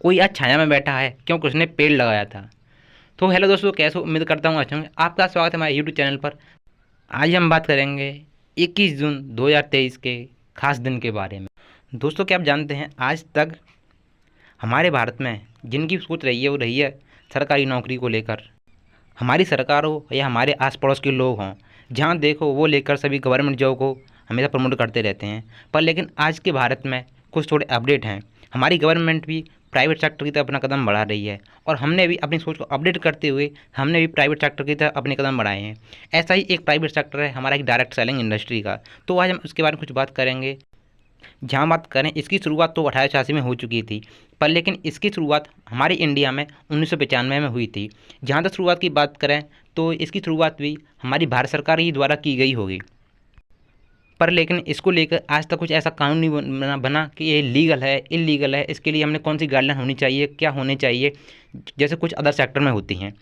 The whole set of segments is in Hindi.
कोई आज छाया में बैठा है क्योंकि उसने पेड़ लगाया था। तो हेलो दोस्तों, कैसे हो? उम्मीद करता हूँ अच्छा होंगे। आपका स्वागत है हमारे यूट्यूब चैनल पर। आज हम बात करेंगे 21 जून 2023 के खास दिन के बारे में। दोस्तों, क्या आप जानते हैं आज तक हमारे भारत में जिनकी सोच रही है वो रही है सरकारी नौकरी को लेकर। हमारी सरकार हो या हमारे आस पड़ोस के लोग हों, जहाँ देखो वो लेकर सभी गवर्नमेंट जॉब को हमेशा प्रमोट करते रहते हैं। पर लेकिन आज के भारत में कुछ थोड़े अपडेट हैं। हमारी गवर्नमेंट भी प्राइवेट सेक्टर की तरफ अपना कदम बढ़ा रही है और हमने भी अपनी सोच को अपडेट करते हुए हमने भी प्राइवेट सेक्टर की तरफ अपने कदम बढ़ाए हैं। ऐसा ही एक प्राइवेट सेक्टर है हमारा एक डायरेक्ट सेलिंग इंडस्ट्री का। तो आज हम उसके बारे में कुछ बात करेंगे। जहाँ बात करें, इसकी शुरुआत तो 1886 में हो चुकी थी, पर लेकिन इसकी शुरुआत हमारे इंडिया में 1995 में हुई थी। जहाँ तक शुरुआत की बात करें तो इसकी शुरुआत भी हमारी भारत सरकार ही द्वारा की गई होगी। पर लेकिन इसको लेकर आज तक कुछ ऐसा कानून नहीं बना कि ये लीगल है इलीगल है, इसके लिए हमने कौन सी गाइडलाइन होनी चाहिए, क्या होनी चाहिए, जैसे कुछ अदर सेक्टर में होती हैं।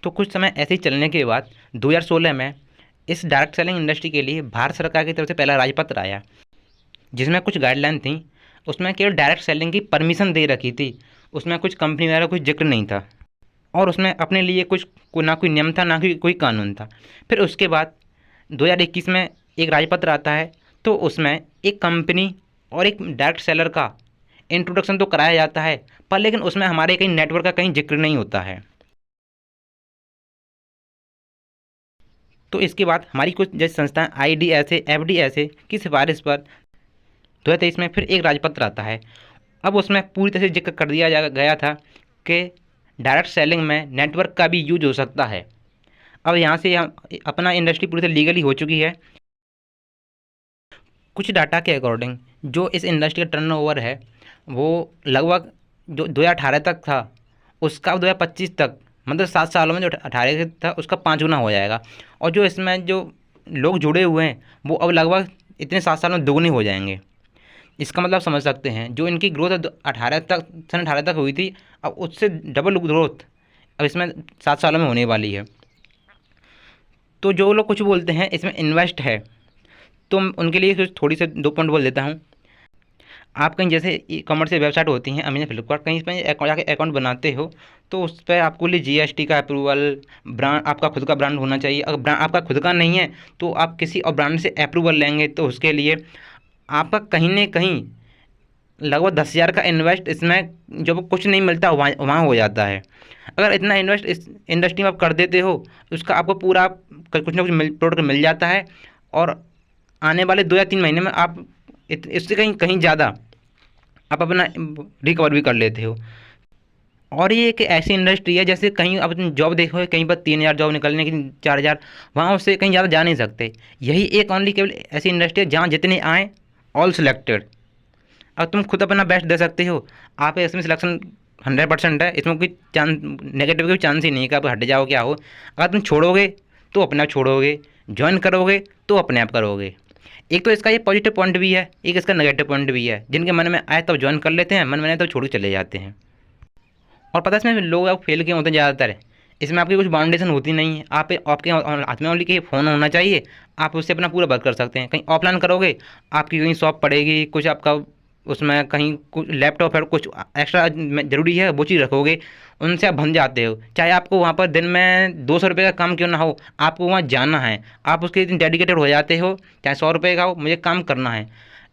तो कुछ समय ऐसे ही चलने के बाद 2016 में इस डायरेक्ट सेलिंग इंडस्ट्री के लिए भारत सरकार की तरफ से पहला राजपत्र आया, जिसमें कुछ गाइडलाइन थी। उसमें केवल डायरेक्ट सेलिंग की परमिशन दे रखी थी, उसमें कुछ कंपनी वगैरह कुछ जिक्र नहीं था और उसमें अपने लिए कुछ ना कोई नियम था ना कोई कानून था। फिर उसके बाद 2021 में एक राजपत्र आता है, तो उसमें एक कंपनी और एक डायरेक्ट सेलर का इंट्रोडक्शन तो कराया जाता है, पर लेकिन उसमें हमारे कहीं नेटवर्क का कहीं जिक्र नहीं होता है। तो इसके बाद हमारी कुछ जैसे संस्थाएं IDSA FDSA की सिफारिश पर 2023 में फिर एक राजपत्र आता है। अब उसमें पूरी तरह से जिक्र कर दिया गया था कि डायरेक्ट सेलिंग में नेटवर्क का भी यूज हो सकता है। अब यहाँ से हम अपना इंडस्ट्री पूरी तरह लीगली हो चुकी है। कुछ डाटा के अकॉर्डिंग जो इस इंडस्ट्री का टर्नओवर है वो लगभग जो 2018 तक था उसका 2025 तक, मतलब 7 सालों में जो 18 था उसका 5 गुना हो जाएगा। और जो इसमें जो लोग जुड़े हुए हैं वो अब लगभग इतने 7 साल में दोगुने हो जाएंगे। इसका मतलब समझ सकते हैं जो इनकी ग्रोथ 18 तक हुई थी, अब उससे डबल ग्रोथ अब इसमें 7 सालों में होने वाली है। तो जो लोग कुछ बोलते हैं इसमें इन्वेस्ट है, तो उनके लिए कुछ थोड़ी से 2 पॉइंट बोल देता हूँ। आप कहीं जैसे ई-कॉमर्स वेबसाइट होती हैं अमेजन फ्लिपकार्ट, कहीं पर जाके अकाउंट बनाते हो तो उस पर आपको लिए GST का अप्रूवल, ब्रांड आपका खुद का ब्रांड होना चाहिए। अगर ब्रांड आपका खुद का नहीं है तो आप किसी और ब्रांड से अप्रूवल लेंगे, तो उसके लिए आपका कहीं ना कहीं लगभग 10,000 का इन्वेस्ट इसमें जब कुछ नहीं मिलता वहाँ वहाँ हो जाता है। अगर इतना इन्वेस्ट इस इंडस्ट्री में आप कर देते हो उसका आपको पूरा कुछ ना कुछ प्रोडक्ट मिल जाता है और आने वाले 2 या 3 महीने में आप इससे कहीं कहीं ज़्यादा आप अपना रिकवर भी कर लेते हो। और ये एक ऐसी इंडस्ट्री है जैसे कहीं अब तुम जॉब देखो कहीं पर 3,000 जॉब निकलने की 4,000, वहाँ उससे कहीं ज़्यादा जा नहीं सकते। यही एक ओनली केवल ऐसी इंडस्ट्री है जहाँ जितने आए ऑल सिलेक्टेड। अब तुम खुद अपना बेस्ट दे सकते हो, आप इसमें सिलेक्शन 100% है, इसमें कोई चांस नेगेटिव का चांस ही नहीं है कि आप हट जाओ क्या हो। अगर तुम छोड़ोगे तो अपने आप छोड़ोगे, ज्वाइन करोगे तो अपने आप करोगे। एक तो इसका ये पॉजिटिव पॉइंट भी है, एक इसका नेगेटिव पॉइंट भी है। जिनके मन में आए तब ज्वाइन कर लेते हैं, मन में आए तब छोड़ के चले जाते हैं। और पता है इसमें लोग आप फेल के होते हैं ज़्यादातर। इसमें आपकी कुछ बाउंडेशन होती नहीं है, आप आपके हाथ में ओनली कि फ़ोन होना चाहिए, आप उससे अपना पूरा वर्क कर सकते हैं। कहीं ऑफलाइन करोगे आपकी कहीं शॉप पड़ेगी, कुछ आपका उसमें कहीं कुछ लैपटॉप है, कुछ एक्स्ट्रा ज़रूरी है वो चीज़ रखोगे, उनसे आप बन जाते हो। चाहे आपको वहाँ पर दिन में 200 रुपये का काम क्यों ना हो, आपको वहाँ जाना है, आप उसके इतने डेडिकेटेड हो जाते हो। चाहे 100 रुपये का हो, मुझे काम करना है।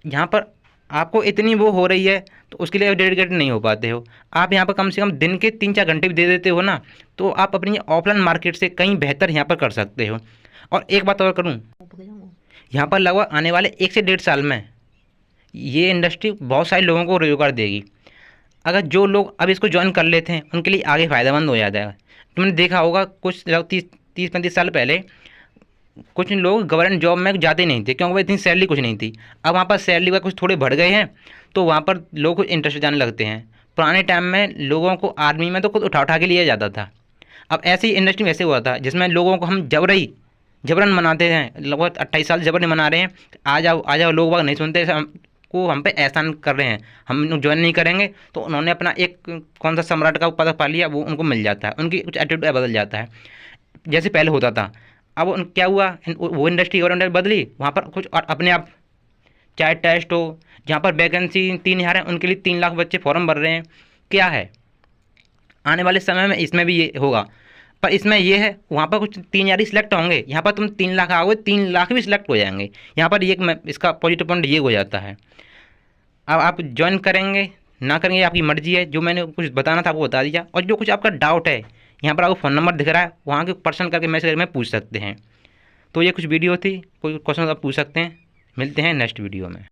यहाँ पर आपको इतनी वो हो रही है तो उसके लिए डेडिकेटेड नहीं हो पाते हो। आप यहाँ पर कम से कम दिन के 3-4 घंटे भी दे देते हो ना, तो आप अपनी ऑफलाइन मार्केट से कहीं बेहतर यहाँ पर कर सकते हो। और एक बात और करूँ, यहाँ पर लगभग आने वाले 1 से 1.5 साल में ये इंडस्ट्री बहुत सारे लोगों को रोजगार देगी। अगर जो लोग अब इसको ज्वाइन कर लेते हैं उनके लिए आगे फ़ायदेमंद हो जाता है। तुमने देखा होगा कुछ लोग 30-35 साल पहले कुछ लोग गवर्नमेंट जॉब में जाते नहीं थे क्योंकि वह इतनी सैलरी कुछ नहीं थी। अब वहाँ पर सैलरी का कुछ थोड़े बढ़ गए हैं तो वहाँ पर लोग कुछ इंटरेस्ट जाने लगते हैं। पुराने टाइम में लोगों को आर्मी में तो खुद उठा उठा के लिया जाता था। अब ऐसी इंडस्ट्री में ऐसे हुआ था जिसमें लोगों को हम जबरन मनाते हैं। लगभग 28 साल जबरन मना रहे हैं, आ जाओ। लोग बाग नहीं सुनते, को हम पे एहसान कर रहे हैं, हम लोग ज्वाइन नहीं करेंगे। तो उन्होंने अपना एक कौन सा सम्राट का पदक पा लिया, वो उनको मिल जाता है, उनकी कुछ एटीट्यूड बदल जाता है जैसे पहले होता था। अब क्या हुआ, वो इंडस्ट्री गवर्नमेंट बदली, वहाँ पर कुछ और अपने आप चाहे टेस्ट हो, जहाँ पर वैकेंसी 3,000 है उनके लिए 3 लाख बच्चे फॉर्म भर रहे हैं। क्या है, आने वाले समय में इसमें भी ये होगा। पर इसमें ये है, वहाँ पर कुछ 3,000 ही सिलेक्ट होंगे, यहाँ पर तुम 3 लाख आओगे, 3 लाख भी सिलेक्ट हो जाएंगे। यहाँ पर ये इसका पॉजिटिव पॉइंट ये हो जाता है। अब आप ज्वाइन करेंगे ना करेंगे आपकी मर्जी है, जो मैंने कुछ बताना था वो बता दिया। और जो कुछ आपका डाउट है, यहाँ पर आपको फ़ोन नंबर दिख रहा है, वहाँ के पर्सन करके मैसेज करके पूछ सकते हैं। तो ये कुछ वीडियो थी, कोई क्वेश्चन आप पूछ सकते हैं। मिलते हैं नेक्स्ट वीडियो में।